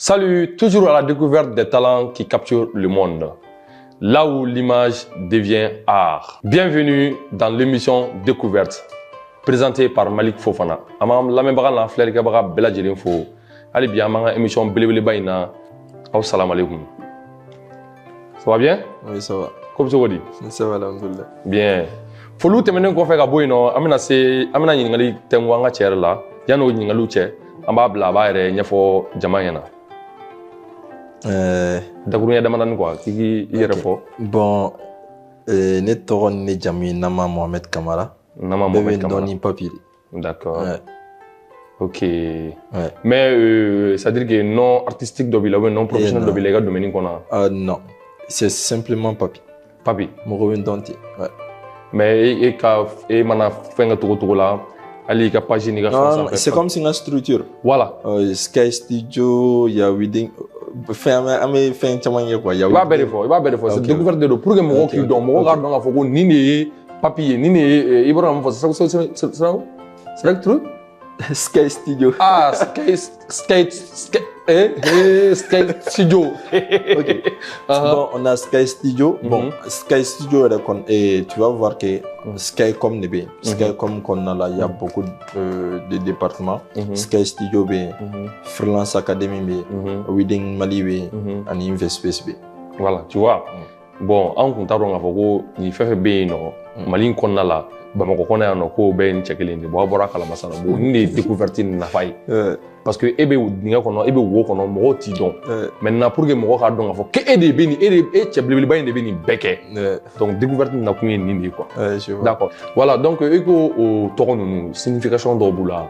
Salut, toujours à la découverte des talents qui capturent le monde, là où l'image devient art. Bienvenue dans l'émission Découverte, présentée par Malik Fofana. Amam lamɛnbaga n'a filɛlikɛbaga bɛɛ lajɛlen fo. Hali bi an b'an ka émission belebeleba in na. Aw salam alaikum. Ça va bien? Oui, ça va. Comme cogo di? Ça va, alhamdoulilah. Bien. Foliw tɛmɛnen kɔfɛ ka bɔ yen nɔ, an bɛna ɲininkali tɛngu an ka cɛ yɛrɛ la. Yan'o ɲininkaliw cɛ, an b'a bila a b'a yɛrɛ ɲɛfɔ jama ɲɛna. Dakuruɲɛ damadɔni quoi, k'i yɛrɛ fɔ. Bon, ne tɔgɔ ni ne jamu ye Nama Mohamed Kamara. Nama Mohamed Kamara. Bɛɛ bɛ n dɔn ni papier de. D'accord. Ouais. Ok. Ouais. Mais c'est-à-dire que non artistique dɔ b'i la ou bien non professionnel dɔ b'i la i ka domaine kɔnɔ? Non, c'est simplement papier. Papier. Mɔgɔ bɛ n dɔn ten. Ouais. Mais e mana fɛn kɛ togo la, hali i ka page ni ka fɛn sanfɛ. C'est comme si une structure. Voilà. Sky Studio, il y a Wedding. An bɛ fɛn caman ye quoi. I b'a bɛɛ de fɔ. C'est découverte de don pour que mɔgɔw k'i dɔn, mɔgɔw k'a dɔn k'a fɔ ko nin de ye papier ye, nin de ye i bɔra ka mun fɔ c'est le truc? Sky Studio. Ah, Sky Studio. Ok. Bon, on a Sky Studio. Bon, Sky Studio, tu vas voir que Skycom ne bien. Skycom qu'on a là, il y a beaucoup de départements. Sky Studio bien, Freelance Academy bien, Wedding Mali bien, et Invespace bien. Voilà, tu vois. Bon, an kun t'a dɔn k'a fɔ ko nin fɛn fɛn bɛ yen nɔ Mali kɔnɔna la, Bamakɔ kɔnɔ yan nɔ k'o bɛɛ ye nin cɛ kelen de ye. Bon, a bɔra kalamasa la. Bon, nin de ye découverte nin nafa ye. Parce que e bɛ dingɛ kɔnɔ, e bɛ wo kɔnɔ, mɔgɔw t'i dɔn. Maintenant pour que mɔgɔw k'a dɔn k'a fɔ k'e de bɛ nin, e cɛ belebeleba in de bɛ nin bɛɛ kɛ. Donc découverte nin nakun ye nin de ye quoi. D'accord. Voilà, donc e ko o tɔgɔ ninnu signification dɔw b'u la?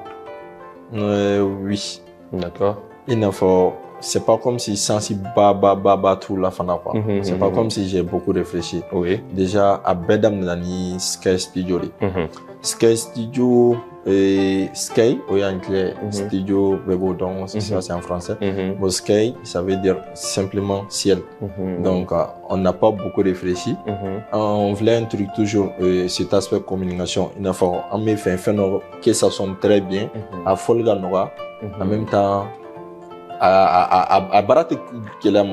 Oui. D'accord. Il n'a pas. C'est pas comme si sensi baba tout la fana quoi. C'est pas comme si j'ai beaucoup réfléchi. Oui. Déjà à Bedam Nani Sky Studio. Sky Studio et Sky au anglais Studio Webo donc ça c'est en français. Bon Sky ça veut dire simplement ciel. Donc on n'a pas beaucoup réfléchi. On voulait un truc toujours cet aspect communication. Il a fallu on met fait que ça sonne très bien à Folga Nora en même temps à Barat qui est la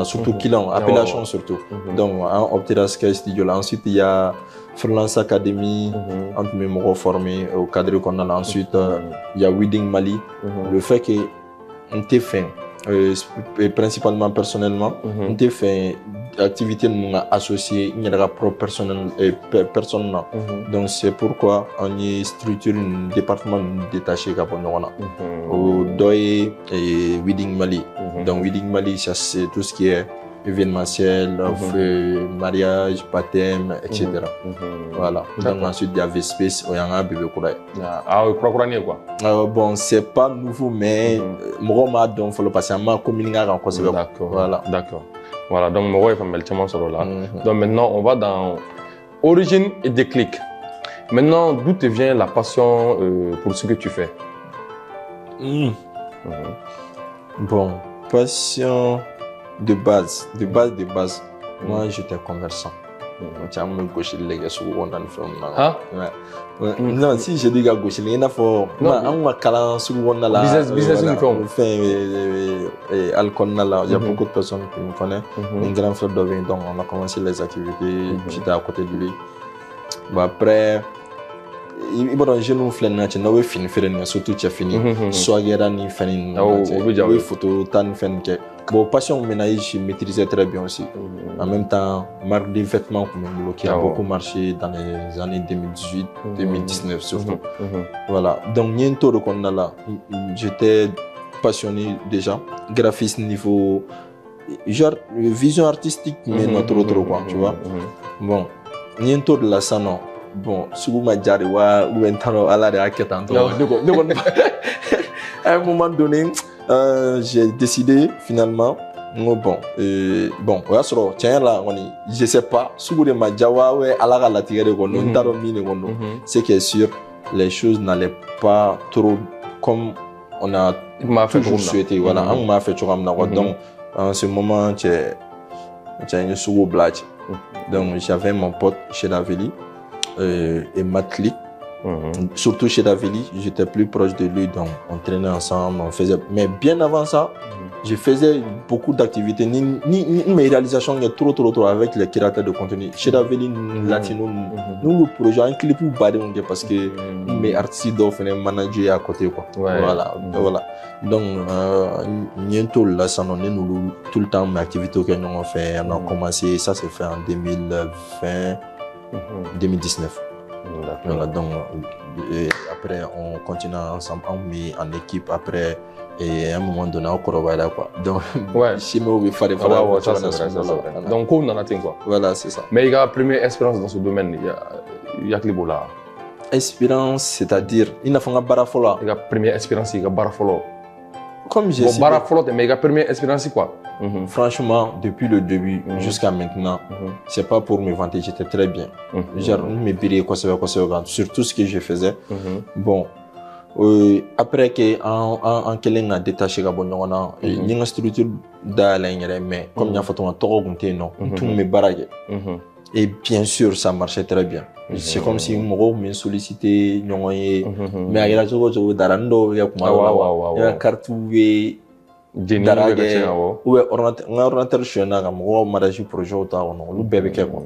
surtout Kilan, appellation surtout. Donc, on optera Sky Studio là. Ensuite, il y a Freelance Academy, on peut me former au cadre qu'on a. Ensuite, il y a Wedding Mali. Le fait que on t'a fait, principalement personnellement, on t'a fait activité associée, il y a la propre personne. Donc, c'est pourquoi on y structure un département détaché comme on au DOI et Wedding Mali. Donc, Wedding Mali, ça c'est tout ce qui est événementiel, mariage, baptême, etc. Voilà. Donc, ensuite, il y a Vespace, il y a un bébé Kouraï. Ah, oui, quoi. Bon, c'est pas nouveau, mais moi, je faut le passer à ma communication encore. D'accord. Voilà. D'accord. Voilà, donc moi, je vais faire là. Donc maintenant, on va dans origine et déclic. Maintenant, d'où te vient la passion pour ce que tu fais? Bon, passion de base. Moi, j'étais commerçant. Non, si je dis gauche, il y a faut business il y a beaucoup de personnes qui me connaissent. Un grand frère de donc on a commencé les activités, j'étais à côté de lui. Après, il y a des jeunes qui ont fini, surtout tu as fini. Soit il y a des photos, bon, passion ménage, je maîtrisais très bien aussi. En même temps, marque de vêtements qui a beaucoup marché dans les années 2018, 2019 surtout. Voilà. Donc, il y a un tour qu'on a là. J'étais passionné déjà. Graphisme niveau, genre vision artistique, mais not trop quoi, tu vois. Bon, il y a un tour de la sanon. Bon, souvent Jari ou un temps à la réaction. À un moment donné, j'ai décidé finalement, bon, tiens là, je sais pas, c'est que sûr, les choses n'allaient pas trop comme on a toujours souhaité. Voilà, on m'a fait donc, en ce moment, j'ai une sous-blague. Donc, j'avais mon pote chez la Veli et Matli. Surtout chez Daveli, j'étais plus proche de lui, donc on traînait ensemble, on faisait. Mais bien avant ça, je faisais beaucoup d'activités. Mes réalisations étaient trop avec les créateurs de contenu. Chez Daveli, Latino, nous, le projet, un clip ou badé, parce que mes artistes doivent manager à côté, quoi. Voilà. Donc, bientôt, là, ça, on est nous, tout le temps, mes activités que nous avons fait, on a commencé, ça s'est fait en 2020, 2019. Voilà, donc, après, on continue ensemble, on met en équipe après, et à un moment donné, on corrobore quoi. Donc, chez moi, il fallait ça c'est vrai. Donc, on en a quoi. Voilà, c'est ça. Mais il y a première expérience dans ce domaine, il y a que là. Expérience, c'est-à-dire, il n'a pas de barafolo. Il y a première expérience, il y a barafolo. Comme j'ai dit. Barafolo, mais il y a première expérience, quoi. Franchement, depuis le début jusqu'à maintenant, c'est pas pour me vanter, j'étais très bien. Genre, me biré, sur tout ce que je faisais. Bon, après que en quelqu'un a détaché la bonne il y a une structure d'aller mais comme il y a fait un tort non, tout me barrague. Et bien sûr, ça marchait très bien. C'est comme si moi me sollicitait, mais il y a toujours darando, il y a cartou ordinateur chez nous, mariage projet le bébé quoi.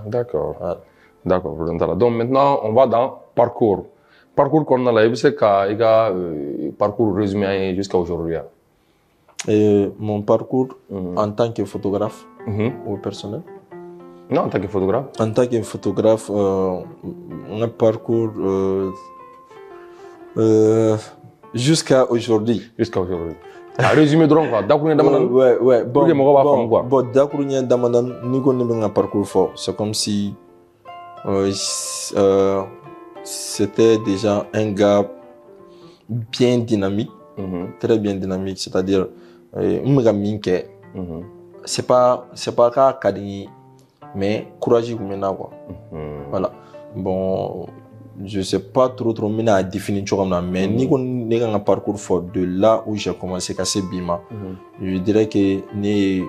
D'accord. Donc maintenant, on va dans parcours. Parcours qu'on a là, c'est qu'un parcours résumé jusqu'à aujourd'hui. Mon parcours en tant que photographe ou personnel. Non, en tant que photographe. En tant que photographe, un parcours jusqu'à aujourd'hui. Jusqu'à aujourd'hui. Résumé drôle quoi. Dakunya Damadan. Ouais. Bon, Dakunya Damadan, nous connaissons un parcours fort. C'est comme si c'était déjà un gars bien dynamique, très bien dynamique. C'est-à-dire, c'est pas Kadi, mais courageux comme quoi. Voilà. Bon, je sais pas trop à définir mais ni qu'on ait un parcours fort de là où j'ai commencé à casser Bima, je dirais que ni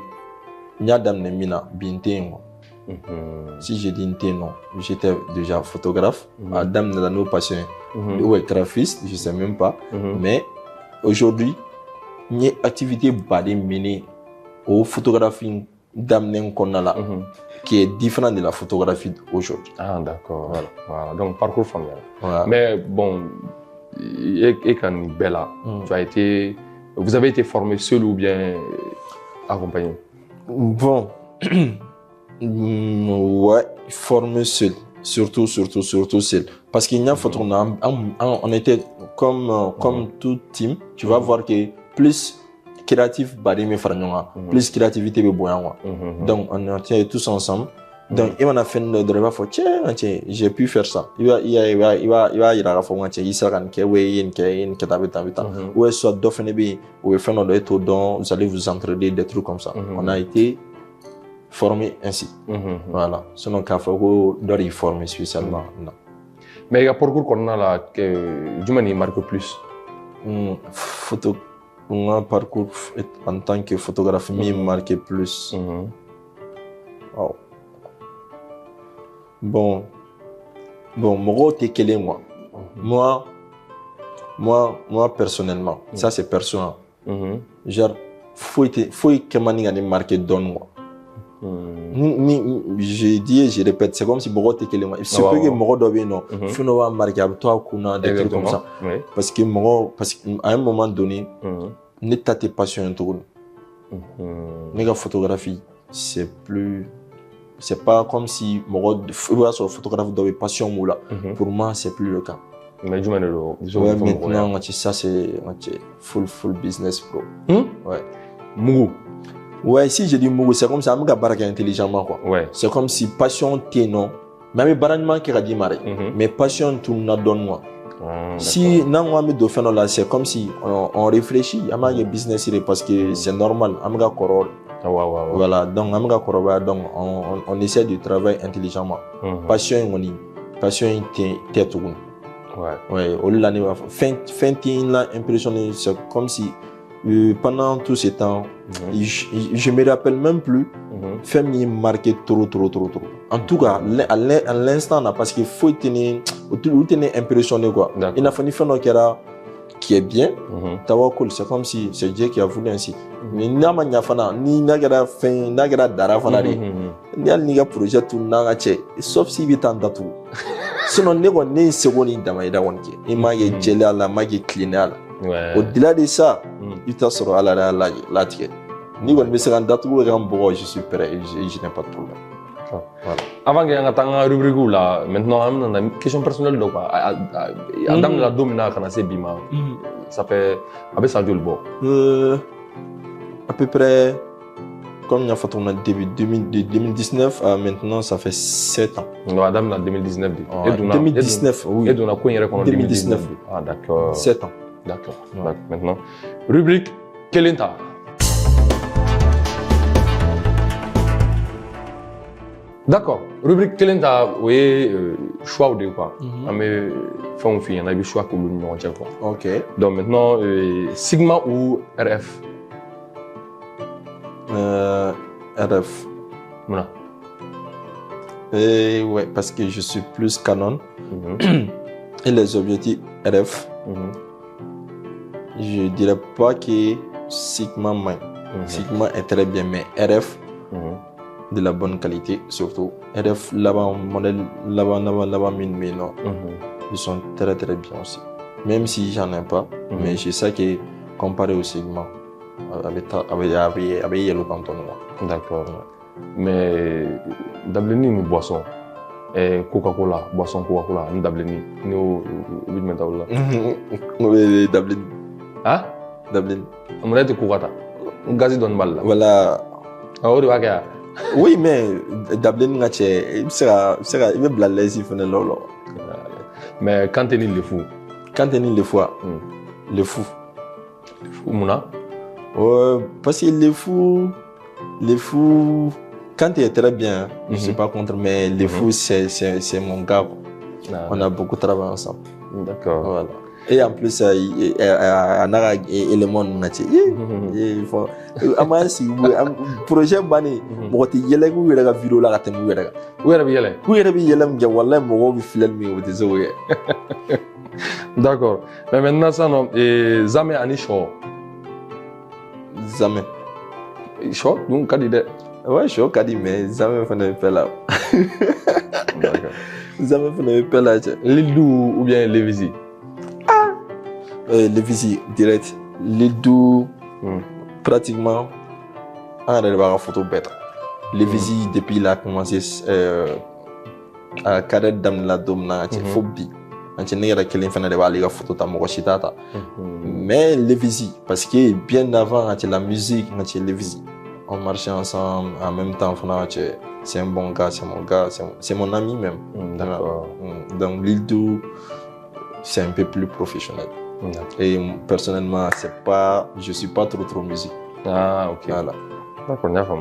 Adam Nemina Bintengo. Si j'ai dit non, j'étais déjà photographe, Adam Nadano passionné, ou graphiste, je sais même pas, mais aujourd'hui, une activité badée menée aux photographies d'amener qu'on a là, qui est différent de la photographie aujourd'hui. Ah d'accord, voilà. Donc parcours familial. Voilà. Mais bon, et quand Bella, vous avez été formé seul ou bien accompagné? Bon, ouais, formé seul, surtout seul, parce qu'il y a une photo, on était comme tout team, tu vas voir que plus créatif plus créativité donc on était tous ensemble donc il m'a fait le driver for tiens j'ai pu faire ça il va il a fait il sera ou soit d'offenber ou faire notre étude donc vous allez vous entraider des trucs comme ça on a été formé ainsi voilà sinon qu'à faire d'autres formés spécialement non mais il y a parcours qu'on a là que du manière marque plus photo. Un parcours en tant que photographe me marqué plus. Oh. Bon, moi, personnellement, ça c'est personnel. Genre, faut que mani gani marqué donne moi. Je dis, je répète, c'est comme si moi t'es quelqu'un. C'est pas que moi dois bien non. Faut nous marquer à toi qu'on des trucs comme ça. Parce qu'à un moment donné, ne t'as passion tout. La photographie, c'est pas comme si moi photographe doit passion ou là. Pour moi, c'est plus le cas. Mais maintenant, ça c'est full business pro. Ouais. Mougou. Ouais, si je dis Mougou, c'est comme ça, je suis intelligemment quoi. Ouais. C'est comme si passion t'es non. Mais je suis qui a dit mais passion tout n'a donne moi. Si non on me fait là, c'est comme si on réfléchit à ma business parce que c'est normal. Amga koror. Voilà, donc amga koror donc on essaie de travailler intelligemment. Passion t'es tout. Ouais, au l'année fin là impressionné, c'est comme si pendant tout ce temps, je me rappelle même plus fait m'y marqué trop. En tout cas, à l'instant là, parce qu'il faut tenir impressionné quoi. Il n'a pas ni fait qui est bien, Tawakul, c'est comme si c'est Dieu qui a voulu ainsi. Mais n'a fana ni nagara fin nagara dara fana ni al niga projet tout nanga che sauf si vite en datu. Sinon ne seconde damaida wonke. Image jela la magi cleaner. Au-delà de ça, il t'a sur la tienne. Ni on me sera datu je suis prêt et je n'ai pas de problème. Voilà. Avant que nous ayons une rubrique là, maintenant on a une question personnelle donc Adam la domina kana se bima. Ça fait avec ça le bon. À peu près comme on a fait début 2019 à maintenant ça fait 7 ans. Non, Adam la 2019. 2019 oui. Et on a quoi en 2019. Ah d'accord. 7 ans. D'accord. Maintenant rubrique Kelenta. D'accord. Rubrique Kelenta, oui, choix ou quoi. Mais on fait un choix que nous avons quoi. Ok. Donc maintenant, Sigma ou RF? RF. Voilà. Ouais, parce que je suis plus Canon. Et les objectifs RF. Je dirais pas que Sigma Sigma est très bien, mais RF. De la bonne qualité surtout. RF là-bas, modèle là-bas, non. Ils sont très bien aussi. Même si j'en ai pas, mais je sais que comparé au Sigma, avec Yellow Canton. D'accord. Mais Dableni nous boisson. Et Coca-Cola, boisson Coca-Cola, nous Dableni, nous Bidmetaola. Oui, Dableni. Hein? Dableni. On a été Coca-Cola. Gazi donne balle. Voilà. Ah, on va oui, mais Dableni n'a il veut blaler si il lolo. Mais quand tu es le fou. Quand tu es le fou. Le fou. Le fou, Mouna? Parce que le fou, quand tu es très bien, je ne suis pas contre, mais le fou, c'est mon gars. On a beaucoup travaillé ensemble. D'accord. Voilà. Et en plus, il a élément il faut si projet bani moti yele ku yele ka vidéo la ka temu yele ku yele bi yele mge wallahi mo bi filel mi o dezo ye. D'accord. Mais maintenant ça non Zame ani show. Zame. Show donc kadi de. Ouais, show kadi mais Zame fa ne fait là. D'accord. Zame fa ne fait là. Lidou ou bien Levisi? Les visites directes, les deux, pratiquement, on a des photos bêtes. Les visites, depuis qu'il a commencé à carrer dans la domina, c'est phobie. On a dit qu'il fallait aller la photo de Mokoshitata. Mais les visites, parce que bien avant, la musique, on a les visites. On marchait ensemble, en même temps, c'est un bon gars, c'est mon gars, c'est mon ami même. Donc, l'île c'est un peu plus professionnel. Et personnellement, je suis pas trop musique. Ah, ok. Voilà. D'accord, bien fait.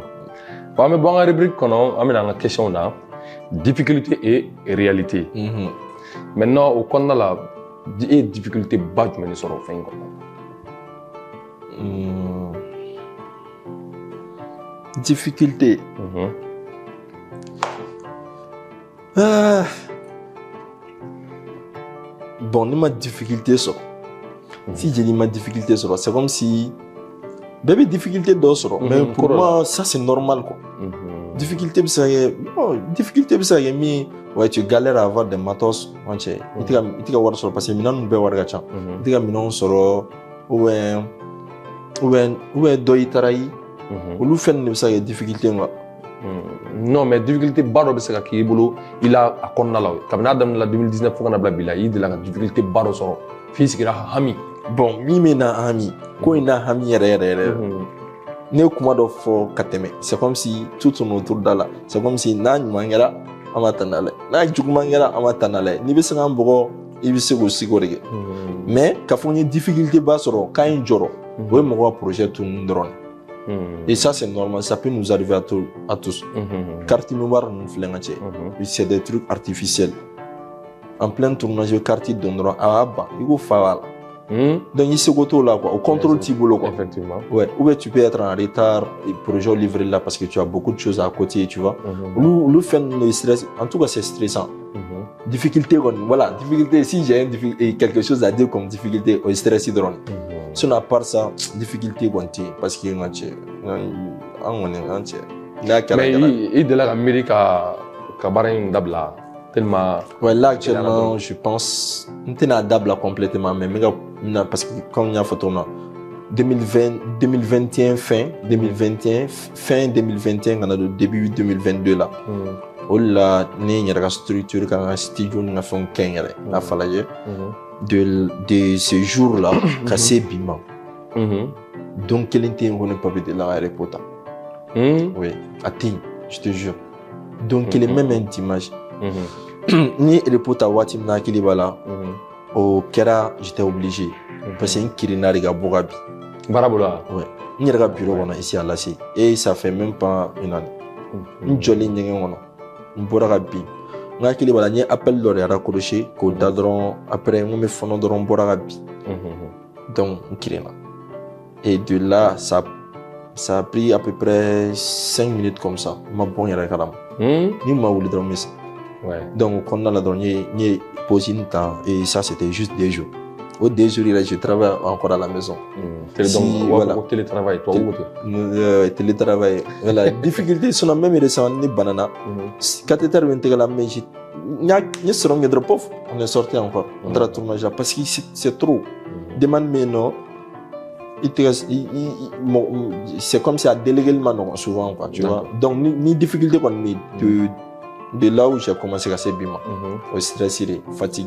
Bon, mais bon, la rubrique qu'on a, on a une question là, difficulté et réalité. Maintenant, au Canada là, et difficulté bas du ministère au fin. Difficulté. Bon, ni ma difficulté sur. Si j'ai dit ma difficulté sur, c'est comme si bébé difficulté d'or mais pour moi ça c'est normal quoi. Difficulté ça ouais tu galères à avoir des matos manche itika war sur parce que minan be war gacha itika minan soro ou do itarai ou lu fen ne ça difficulté moi. Non mais difficulté baro be ça ki bolo il a akonna la kabna adam la 2019 fo kana bla bila il de la difficulté baro soro physique ra hami. Bon, mi na hami, ko ina hami yere. Ne kuma do fo kateme. C'est comme si tout tourne autour d'ala. C'est comme si na nyangera amatanale. Na jugmangera amatanale. Ni bese ngambo ibise go sigorege. Mais ka fo ni difficulté ba soro ka njoro. Ouais mo projet tout ndron. Et ça c'est normal, ça peut nous arriver à tous. Carte mémoire nous flengache. C'est des trucs artificiels. En plein tournage, carte d'endroit à Abba, il faut faire. Donc, il se retrouve là, quoi. Au contrôle, tu boulot, quoi. Effectivement. Ouais. Ou bien tu peux être en retard pour le livrer là parce que tu as beaucoup de choses à côté, tu vois. Le fait de stress, en tout cas, c'est stressant. Difficulté, voilà. Difficulté, si j'ai quelque chose à dire comme difficulté, au stress, il drone. Sinon, à part ça, difficulté, parce qu'il y a mais il est de l'Amérique à Kabarin Dabla. Tellement. Ouais, là, actuellement, je pense, on est à Dabla complètement, mais parce que comme il y a photo là, 2021, fin 2021, on a le début 2022 là. Oh là, il y a une structure qui a un studio, qui a fait un keng, de ces jours là, c'est bimant. Donc, quel était un papier de l'aéroport? Oui, à Ting, je te jure. Donc, il est même une image. Ni le pote à Watim na Kilibala, au Kera, j'étais obligé. Parce que c'est un Kirina de Gabourabi. Barabola. Ouais. Ni le bureau on a ici à Lassi. Et ça fait même pas une année. Une jolie n'engagé on a. Une Borabi. Na Kilibala, ni appel l'or à raccrocher, qu'au dadron, après, on me fait un Borabi. Donc, un Kirina. Et de là, ça a pris à peu près 5 minutes comme ça. Ma bonne y'a la ni m'a voulu dormir ça. Ouais. Donc, on a la dernière posé une temps et ça, c'était juste 2 jours. Au 2 jours, je travaille encore à la maison. Donc, voilà. Télétravail, toi ou télétravail. La difficulté, c'est la même récemment, les bananes. Quand tu es arrivé à la maison, on est sorti encore. On a tourné là parce que c'est trop. Demande maintenant. C'est comme si à déléguer le manon souvent, quoi, tu vois. Donc, ni difficulté qu'on est de là où j'ai commencé à se bima, au stress, fatigue.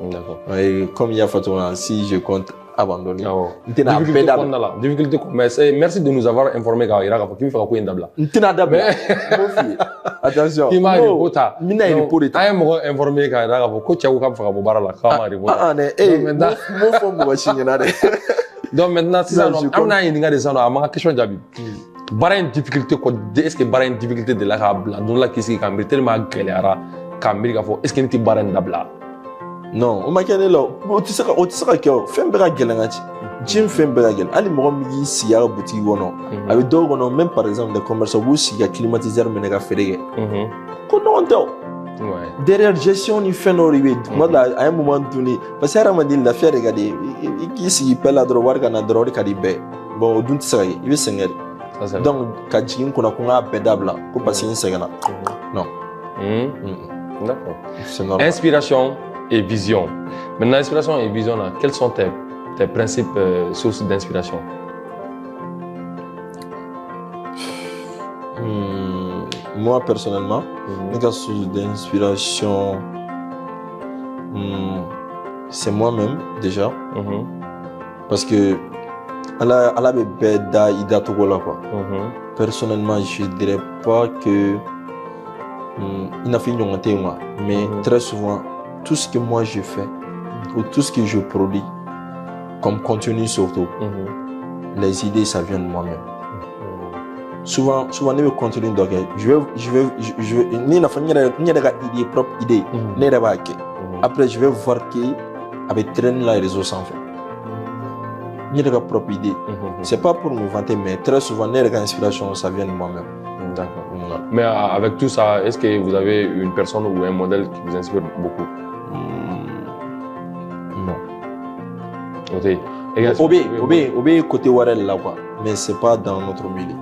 D'accord. Et comme il y a Fatouna, si je compte abandonner, difficulté. Mais merci de nous avoir informé car il y a qui fait quoi indabla. Attention. Qui m'a ripota. Mina il pour l'état. Aïe moi informé car il y a ko tchao kam fa bobara la kama ripota. Ah ne eh mon fond moi chingena. Donc maintenant si ça amna yinga de ça no amanga question jabi. Bara une difficulté quoi est-ce que bara une difficulté de la kabla donc la kisi ka mbir tellement galera ka mbir ka fo est-ce que ni bara ndabla. Non, on m'a dit là, tu sais que fais un peu de galangati. Jim fait un peu de galangati. Ali m'ont si y a boutique ou non. Avec d'autres, même par exemple des commerces où il y a climatiseur mais n'est-ce pas fait. Comment on dit? Derrière gestion ni fait nos rivets. Moi là, à un moment donné, parce que ça m'a dit la faire regarder. Il s'y pèle à droite, qu'on a droit de bon, donc tu sais, il veut s'engager. Donc, quand tu qu'on a pédable là, pour passer une seconde. Non. D'accord. Inspiration et vision. Maintenant, inspiration et vision, là, quels sont tes principes, sources d'inspiration? Moi, personnellement, mes sources d'inspiration, c'est moi-même, déjà. Parce que, personnellement, je ne dirais pas que il n'a fait une moi, mais très souvent, tout ce que moi je fais, ou tout ce que je produis, comme contenu surtout, les idées, ça vient de moi-même. Souvent, les contenus, je vais, ni la famille, ni la propre idée, ni la vague. Après, je vais voir qui avait traîné les réseaux sans fait. Ni la propre idée. C'est pas pour me vanter, mais très souvent, les inspirations, ça vient de moi-même. D'accord. Mais avec tout ça, est-ce que vous avez une personne ou un modèle qui vous inspire beaucoup? Non. Obé, côté Warel là, quoi. Mais c'est pas dans notre milieu.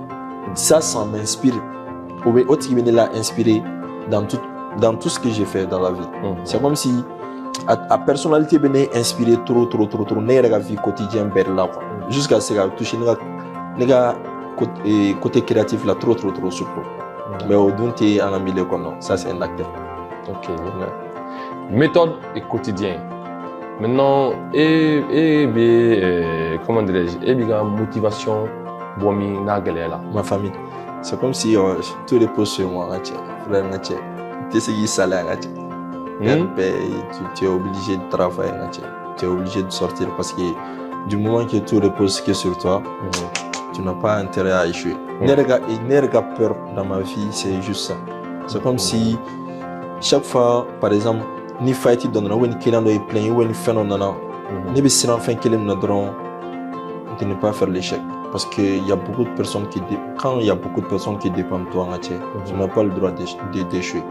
Ça m'inspire. Obé, autre l'a inspiré dans tout ce que j'ai fait dans la vie. C'est comme si la personnalité venait inspirer trop, n'est la vie quotidienne là, quoi. Jusqu'à ce que toucher côté créatif là, trop surtout. Mais au-delà tu es en milieu comme non, ça c'est un acteur. Ok. Méthode et quotidien. Maintenant, comment dirais-je, motivation, ma famille. C'est comme si tout repose sur moi, frère, tu sais qui salaire, tu es obligé de travailler, tu es obligé de sortir parce que du moment que tout repose que sur toi, tu n'as pas intérêt à échouer. N'ai pas peur dans ma vie, c'est juste ça. C'est comme si chaque fois, par exemple, ni fight dans ou ni client est plein ou ni phénomène Ne bɛ siran fɛn kelen min na dɔrɔn de ne pas faire l'échec. Parce qu'il y a beaucoup de personnes quand il y a beaucoup de personnes qui dépendent de toi, tu n'as pas le droit d'échouer.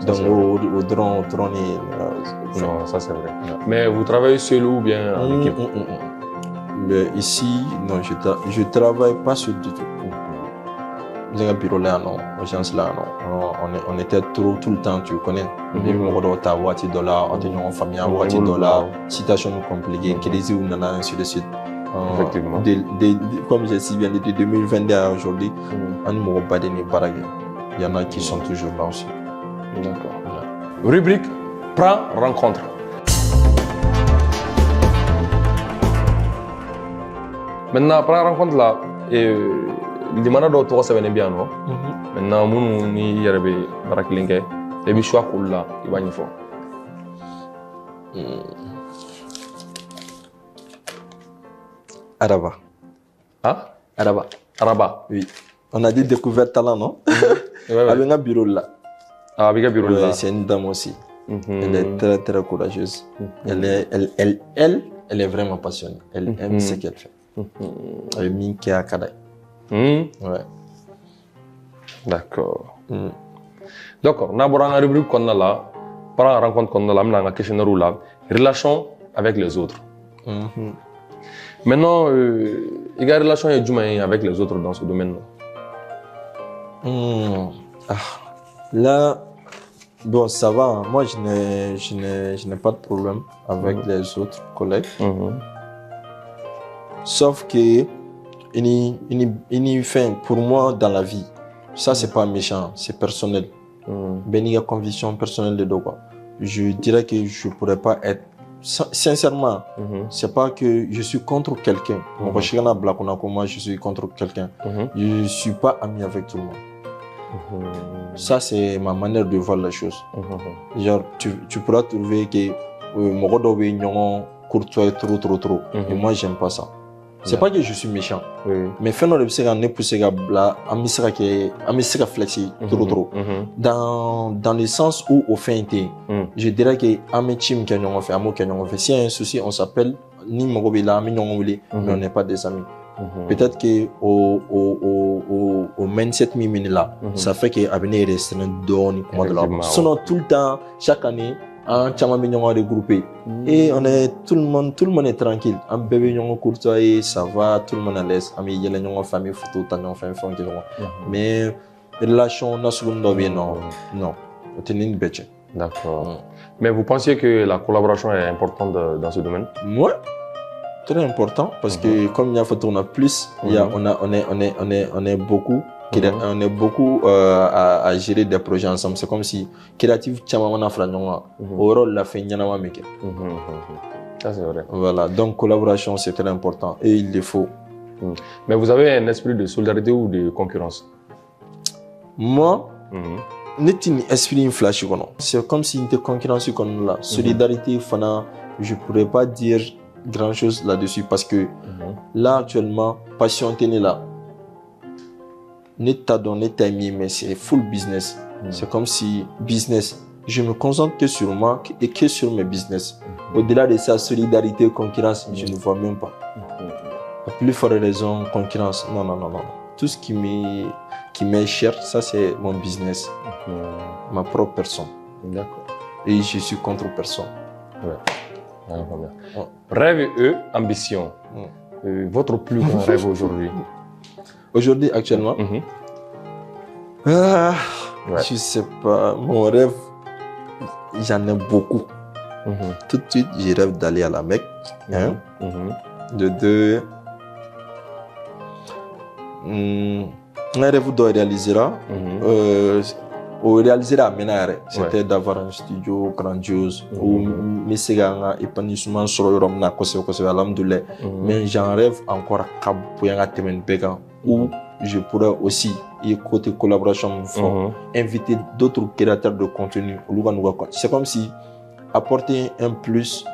Donc, au drone, non, ça c'est vrai. Mais vous travaillez seul ou bien en équipe? Mais ici, non, je travaille pas seul du tout. Dans un bureau là, non, agence là, non. On était tout le temps, tu connais. On ta voiture dollar, on était en famille, voiture dollar, situation compliquée, crise ou nana, ainsi de suite. Effectivement. Comme j'ai si bien dit, de 2022 à aujourd'hui, on ne pas de baragay. Il y en a qui sont toujours là aussi. D'accord. Rubrique Prends rencontre. Maintenant, Prends rencontre là, il demande d'autres ça venait bien, non? Maintenant, nous, ni yarabe barakilingue, et puis choix cool là, il va y faire. Araba. Ah? Araba. Araba. Oui. On a dit découvert talent, non? Avec un bureau là. Ah, avec un bureau là. C'est une dame aussi. Elle est très très courageuse. Elle est vraiment passionnée. Elle aime ce qu'elle fait. Elle est minke à Kadai. Ouais. D'accord. D'accord. Nous avons une rubrique qu'on a là. Par rencontre qu'on a là, nous avons un questionnaire là. Relation avec les autres. Maintenant, il y a une relation avec les autres dans ce domaine-là. Là, bon, ça va. Moi, je n'ai pas de problème avec les autres collègues. Sauf que, pour moi, dans la vie, ça, c'est pas méchant, c'est personnel. Béni conviction personnelle de quoi. Je dirais que je pourrais pas être. Sincèrement, c'est pas que je suis contre quelqu'un. Moi, je suis contre quelqu'un. Je suis pas ami avec tout le monde. Ça, c'est ma manière de voir la chose. Genre, tu pourras trouver que mon courtois trop. Et moi, j'aime pas ça. C'est pas que je suis méchant. Mais faire nos réponses à n'importe quel flexi trop. Dans le sens où au fin je dirais que Ametim Kenyon fait, Amo Kenyon fait. S'il y a un souci, on s'appelle ni Mogobila, mais on n'est pas des amis. Peut-être que au mindset mimini là, ça fait que Avenir reste donne comme de là. Sinon tout le temps, chaque année, un chama mignon regroupé et tout le monde est tranquille. Un bébé mignon courtois et ça va, tout le monde à l'aise. Ami yele mignon famille photo, t'en fait mais relation na seconde bien non, c'est une bête. D'accord. Mais vous pensiez que la collaboration est importante dans ce domaine? Moi. Très important parce que comme il y a photo on a plus, on est beaucoup. On est beaucoup à gérer des projets ensemble. C'est comme si créatif Tchamamana Franyonga, au rôle la fait Nyanama Meke. Ça c'est vrai. Voilà, donc collaboration c'est très important et il le faut. Mais vous avez un esprit de solidarité ou de concurrence? Moi, n'est un esprit flash. C'est comme si une concurrence comme la solidarité, je pourrais pas dire grand chose là-dessus parce que là actuellement, passion est là. N'est pas donné timing, mais c'est full business. C'est comme si business, je me concentre que sur moi et que sur mes business. Au-delà de ça, solidarité, concurrence, je ne vois même pas. La plus forte raison, concurrence, non. Tout ce qui m'est cher, ça c'est mon business, ma propre personne. D'accord. Et je suis contre personne. Ouais. Rêve et ambition. Votre plus grand rêve aujourd'hui? Aujourd'hui, actuellement, je sais pas, mon rêve, j'en ai beaucoup. Tout de suite, je rêve d'aller à la Mecque. De deux, un rêve doit réaliser. C'était d'avoir un studio grandiose où mes ségans épanouissement sur Europe n'a mais j'en rêve encore à où je pourrais aussi, côté collaboration, inviter d'autres créateurs de contenu. C'est comme si apporter un plus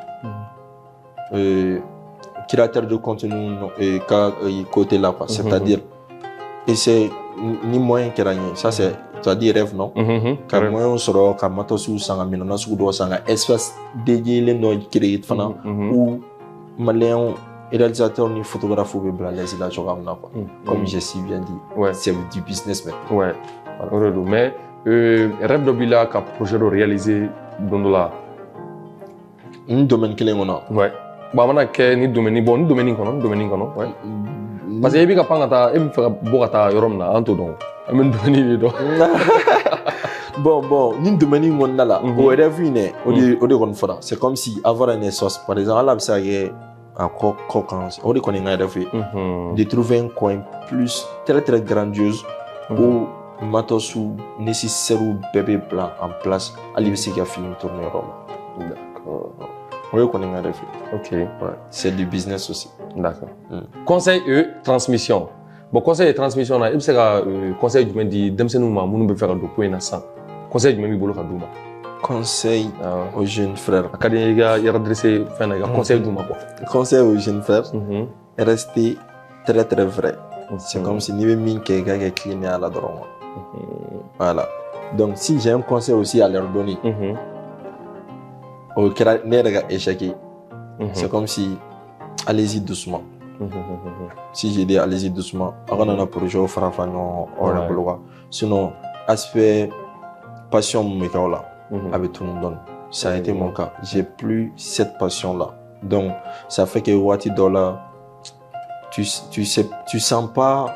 créateur de contenu côté là, c'est-à-dire et c'est ni moyen que rien. Ça c'est Ça dit rêve, non? Quand moi, on sera, quand moi, tu sanga, minona, sous doigt, sanga, espace dédié, les noms créés, fana, ou malien, réalisateur, ni photographe, ou bien, les îles, comme j'ai si bien dit. C'est du business, mais. Ouais. Mais, rêve de Bila, qu'a projet de réaliser, dans la. Un domaine que l'on a. Ouais. Bah, on a que ni domaine, bon, ni domaine, non, ouais. Parce que il y a pas de il me fait beaucoup de Rome là, en tout donc. Même domaine là. Bon, ni domaine on a là. Au rêve iné, au de fera. C'est comme si avoir une essence, par exemple, là, ça y est, à coquance. On connaît un rêve. De trouver un coin plus très grandiose où Matosu nécessaire ou bébé blanc en place. À l'IBC qui a fini tourner Rome. D'accord. Oui, on est rêve. Ok. Ouais. C'est du business aussi. D'accord. Conseil et transmission. Bon, conseil et transmission, là, il y a conseil du dit, demsenouma, nous devons faire du point à 100. Conseil du même bolo kadouma. Conseil aux jeunes frères. Académie, il y a redressé, conseil du quoi. Conseil aux jeunes frères. Rester très vrai. C'est comme si nous avions quelqu'un qui est à la drogue. Voilà. Donc, si j'ai un conseil aussi à leur donner, au Canada échec, c'est comme si allez-y doucement. Si j'ai dit allez-y doucement, on a un projet au Farafagnon, sinon, aspect passion, avec tout le monde. Ça a été mon cas. J'ai plus cette passion-là. Donc, ça fait que Wati Dollar, tu sens pas.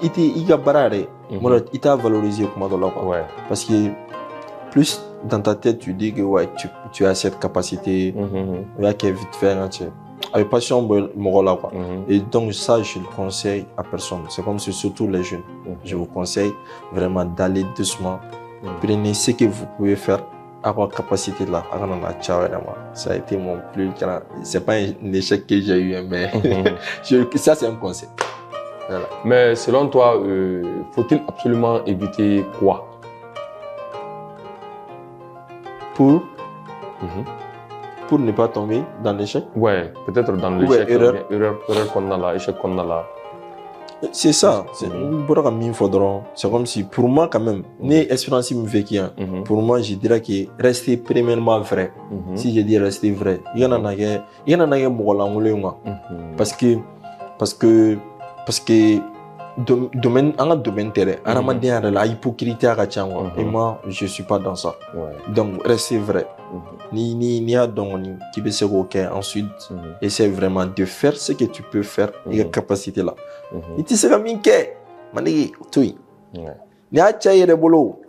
Il y a barré. Il t'a valorisé comme dollar. Parce que plus dans ta tête, tu dis que ouais, tu as cette capacité, il y a qui vite faire, avec passion, quoi. Et donc ça, je le conseille à personne. C'est comme si surtout les jeunes. Je vous conseille vraiment d'aller doucement. Prenez ce que vous pouvez faire à votre capacité là. Ça a été mon plus grand. C'est pas un échec que j'ai eu, mais ça c'est un conseil. Voilà. Mais selon toi, faut-il absolument éviter quoi? Pour ne pas tomber dans l'échec? Ouais, peut-être dans l'échec, erreur qu'on a là, échec qu'on a là. C'est ça. C'est comme si, pour moi quand même, expérience me fait qu'il pour moi, je dirais que rester premièrement vrai. Si je dis rester vrai, il y en a parce que domaine en domaine terrain aramadien la hypocrisie à et moi je suis pas dans ça. Donc restez vrai. Ni a donc qui peut se requérir ensuite essaie vraiment de faire ce que tu peux faire et la capacité là. Il te sera minké mani toi. Ni a tchaye de boulot.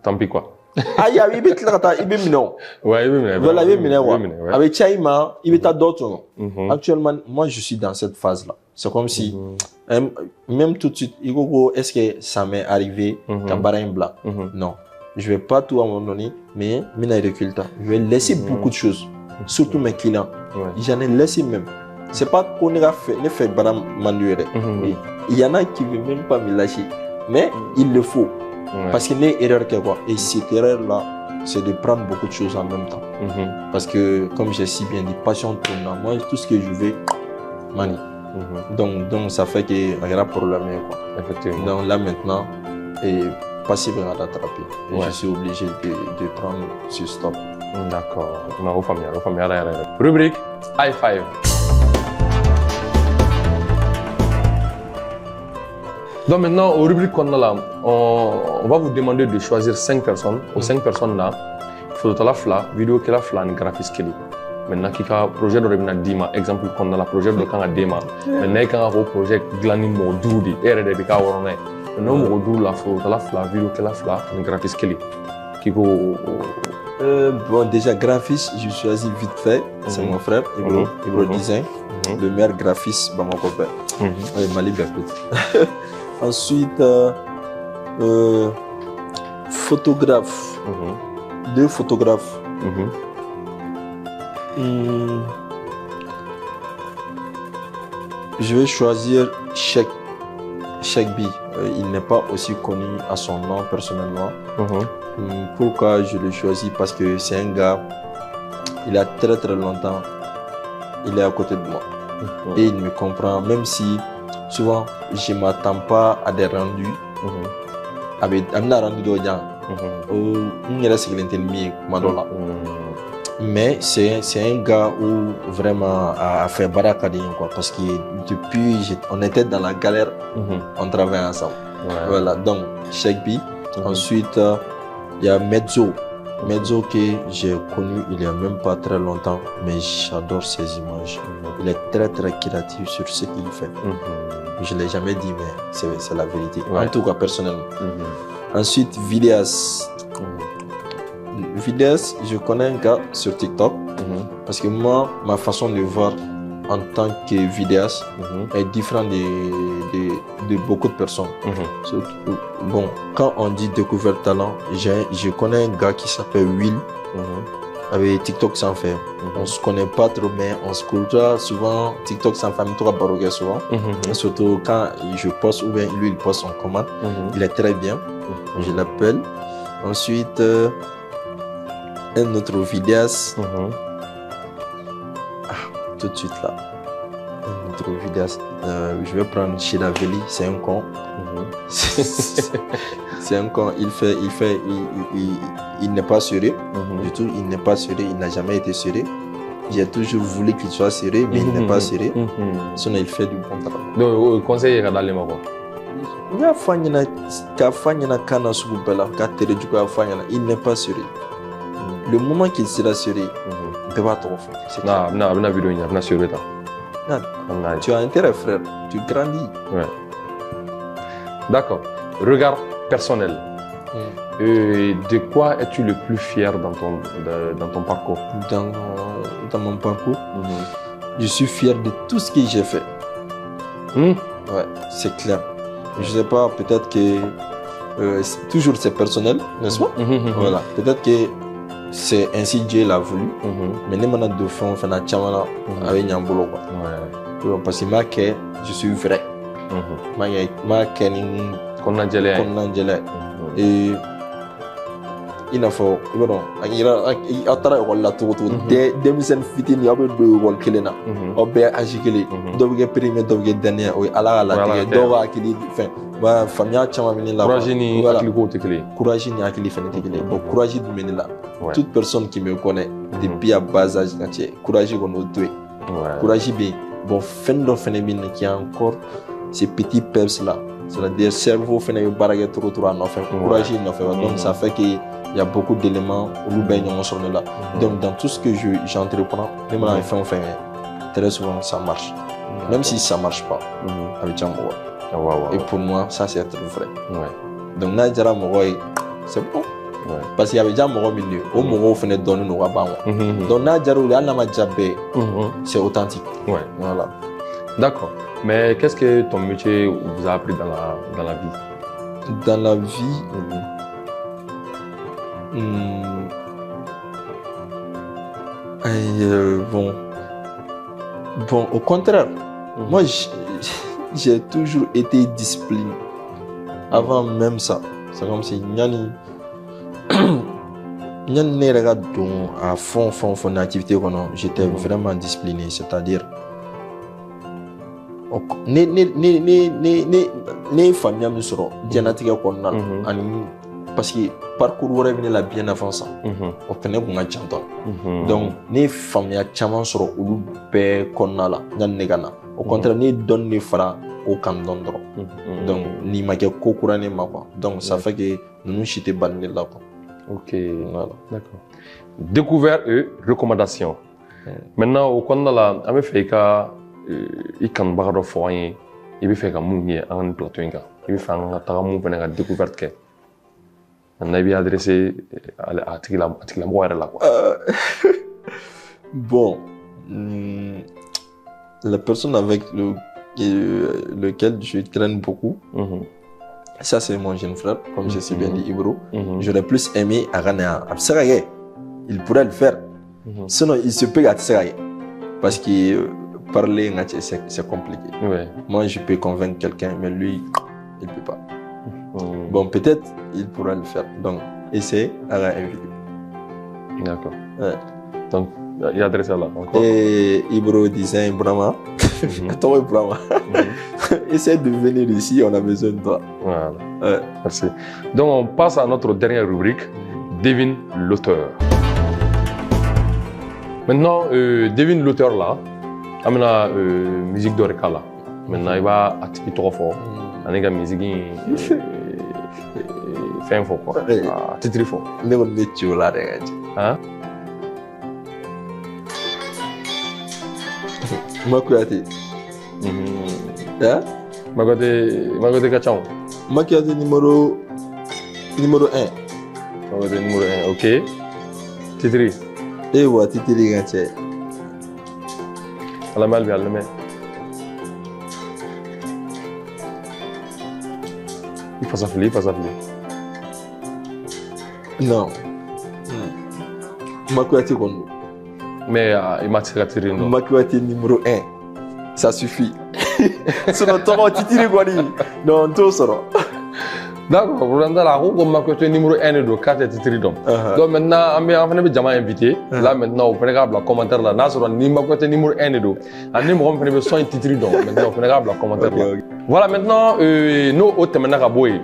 Tant pis quoi. Ah ya il est là il est mignon. Ouais, il est mignon. Voilà, il est mignon. Avec Tchaïma, il est à d'autres. Actuellement, moi je suis dans cette phase là. C'est comme si, même tout de suite, est-ce que ça m'est arrivé qu'un barème blanc? Non. Je ne vais pas tout abandonner, mais je vais laisser beaucoup de choses, surtout mes clients. J'en ai laissé même. Ce n'est pas qu'on a fait barème manuel. Il y en a qui ne veulent même pas me lâcher, mais il le faut. Parce qu'il y a une erreur quelque part. Et cette erreur-là, c'est de prendre beaucoup de choses en même temps. Parce que, comme j'ai si bien dit, passion tourne. Moi, tout ce que je veux, mani. Donc ça fait qu'il y a un problème. Effectivement. Donc là maintenant, passif à rattraper. Et je suis obligé de prendre ce stop. D'accord. Rubrique High Five. Donc maintenant, au rubrique qu'on a là, on va vous demander de choisir 5 personnes. Aux 5 personnes là, il faut la vidéo qui est la graphiste. Maintenant, qui a projet de revenir dima, exemple qu'on a la projet de quand a dima. Maintenant, quand a un projet glani moduli, et de bika orné. Maintenant, module la photo, la vidéo que la une graphiste qui go. Bon, déjà graphiste, je choisis vite fait. C'est mon frère, Ibro Design, le meilleur graphiste, mon copain. Mali Berpet. Ensuite, photographe, 2 photographes. Je vais choisir Cheikh B. Il n'est pas aussi connu à son nom personnellement. Pourquoi je le choisis? Parce que c'est un gars, il a très longtemps, il est à côté de moi. Et il me comprend, même si souvent je ne m'attends pas à des rendus. amina rendu do jan ngere siglenten mi madola mais c'est un gars où vraiment a fait baraka de quoi parce que depuis on était dans la galère on travaillait ensemble voilà donc Cheikh B ensuite il y a Mezzo que j'ai connu il y a même pas très longtemps mais j'adore ses images il est très très créatif sur ce qu'il fait je l'ai jamais dit mais c'est la vérité en tout cas personnellement ensuite Vidéas, je connais un gars sur TikTok parce que moi, ma façon de voir en tant que vidéaste est différente de beaucoup de personnes. Bon, quand on dit découverte talent, je connais un gars qui s'appelle Will. Avec TikTok sans faire. On se connaît pas trop, mais on se côtoie souvent. TikTok sans faire, tout baroguer souvent. Surtout quand je poste ou bien lui il poste en commande. Il est très bien. Je l'appelle. Ensuite, un autre vidéaste. Tout de suite là. Un autre vidéaste. Je vais prendre Shidaveli, c'est un con. C'est un con. Il n'est pas sérieux du tout. Il n'est pas sérieux. Il n'a jamais été sérieux. J'ai toujours voulu qu'il soit sérieux, mais il n'est pas sérieux. Sinon, il fait du bon travail. Donc, conseil est d'aller m'avoir. Il n'est pas sérieux. Le moment qu'il sera sérieux, il ne va pas trop faire. Tu as intérêt, frère. Tu grandis. Ouais. D'accord. Regard personnel. De quoi es-tu le plus fier dans ton parcours? Dans mon parcours, je suis fier de tout ce que j'ai fait. Ouais, c'est clair. Je sais pas, peut-être que toujours c'est personnel, n'est-ce pas? Voilà, peut-être que c'est ainsi Dieu l'a voulu. Mais nous maintenant de fond, on fait un chamana avec Nyambolo. Parce que je suis vrai. Et il a fait, il a travaillé la tour des démissions fitines, il y a eu deux rôles qui l'éna. Au bien agilé, donc il primé, donc il dernier, oui, à la donc il fait, bah famille chama mini la. Courage ni akliko tekele. Courage ni akili fait tekele. Bon courage du meni là. Toute personne qui me connaît depuis à bas âge, courage qu'on nous doit. Courage bien. Bon fin de phénomène qui a encore ces petits peps là. C'est-à-dire cerveau fait une barrière trop en fait. Courage il fait. Donc ça fait qu'il y a beaucoup d'éléments où nous baignons sur là. Donc dans tout ce que j'entreprends, même en fait on fait très souvent ça marche. Même si ça marche pas avec Djambo. Et pour moi ça c'est être vrai. Donc Nadjara Moroy c'est bon. Parce qu'il y avait déjà Moro milieu. Au Moro fait donner nos rabans. Donc Nadjara ou Anama Djabé c'est authentique. Voilà. D'accord. Mais qu'est-ce que ton métier vous a appris dans la vie? Dans la vie, bon, au contraire, moi j'ai toujours été discipliné. Avant même ça, c'est comme si Nyani regarde à fond d'activité, j'étais vraiment discipliné, c'est-à-dire ne famille mi sɔrɔ diɲɛlatigɛ kɔnɔna na ani parce que parcours wɛrɛ bɛ ne la bien avant ça o fɛnɛ kun ka ca dɔɔni donc ne ye faamuya caman sɔrɔ olu bɛɛ kɔnɔna la yanni ne ka na au contraire ne ye dɔɔni de fara o kan dɔɔni dɔrɔn donc n'i ma kɛ ko kura ne ma quoi donc ça fait que ninnu si tɛ bali ne la quoi. Ok, voilà, d'accord. Découvert et recommandation. Maintenant au kɔnɔna la an bɛ fɛ i ka i kanubaga dɔ fɔ an ye i bɛ fɛ ka mun ye an ka nin plateau in kan i bɛ fɛ an ka taga mun fana ka découverte kɛ maintenant i bɛ adressé a tigilamɔgɔ yɛrɛ la quoi. Bon, la personne avec lequel je traîne beaucoup, ça c'est mon jeune frère, comme je sais bien dit Ibro. J'aurais plus aimé Aranea. Il pourrait le faire, sinon il se peut gâter parce que parler c'est compliqué. Moi je peux convaincre quelqu'un mais lui il peut pas. Bon peut-être il pourra le faire donc essaie à inviter. D'accord. Donc il y a adressé là encore. Et Ibro disait Brahma. Attends, Brahma. Essaye de venir ici, on a besoin de toi. Voilà. Merci. Donc, on passe à notre dernière rubrique, devine l'auteur. Maintenant, devine l'auteur là. Amena musique de Rekala. Maintenant, il va activer trop fort. On a musique fin fort quoi. Titre fort. Ne on ne tue là Hein? Makuate. Hein? Magote Kachon. Makuate numéro 1. Magote numéro 1, ok. Titre. Et voilà, titre ganché. Ala mal bi ala me. Il faut s'appeler. Non. Makuate kondo. Mais il m'a tiré non. Makuate numéro 1. Ça suffit. Sinon, toi, titre quoi non, tout ça. D'accord, pour la roue, comme Makoto numéro 1 de 4 titres. Donc maintenant, on va jamais invité. Là maintenant, on peut regarder le commentaire là. Nasro ni Makoto numéro 1 de. On va faire besoin de titres donc. Maintenant, on peut regarder le commentaire là. Voilà maintenant, nous autres maintenant à boy.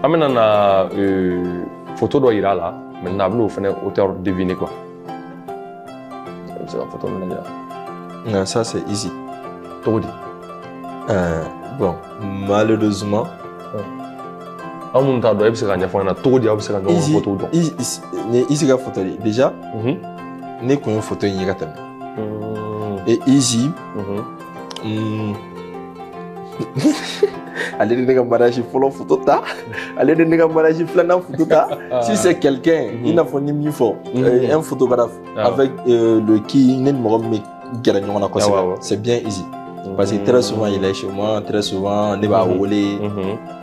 Amena na photo do ira là. Maintenant, on fait auteur deviner quoi. C'est la photo maintenant. Non, ça c'est easy. Tout dit. Bon, malheureusement. On t'a donné parce qu'on a tout dit parce qu'on a une photo donc. Ici la photo déjà. Ne connais une photo ni gâteau. Et easy. Allez de nega mariage follow photo ta. Allez de nega mariage flana photo ta. Si c'est quelqu'un, il n'a pas ni mieux fort. Un photographe avec le qui n'est pas mais gagnant na quoi c'est bien easy. Parce que très souvent il est chez moi, très souvent on va rouler.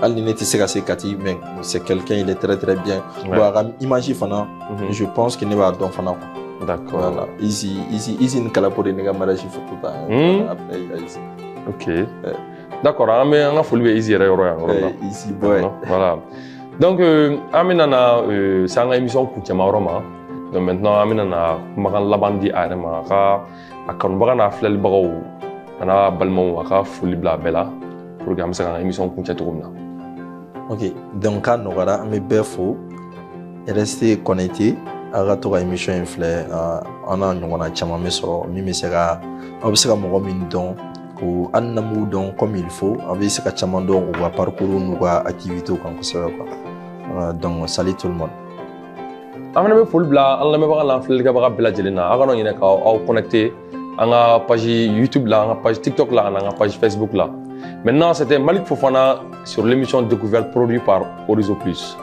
Elle n'est pas si kati mais c'est quelqu'un il est très très bien. Bon, imagine fana, je pense qu'il n'est pas don fana. D'accord. Voilà, easy une cala pour les nègres mariage photo ta. Après il a ici. OK. D'accord, on a folie easy easy boy. Voilà. Donc aminana c'est une émission Koutiama Roma. Donc maintenant aminana magan labandi arema ka akon bagana flel bagaw ana balmo aka folie bla bela pour que am sa émission Koutiama Tourna. OK. Donc quand on aura mes befo rester connecté à la émission inflé on a ñona chama meso mi mesera obsera mo min don ko annamu don comme il faut avec ce que chama don ou parcours ou activité comme ça quoi. Donc salut tout le monde. Amana be folie bla Allah me bagala flel ga baga bela jelena aga no ñene ka au connecté à page YouTube là, à page TikTok là, à page Facebook là. Maintenant, c'était Malik Fofana sur l'émission Découverte produite par Horizon Plus.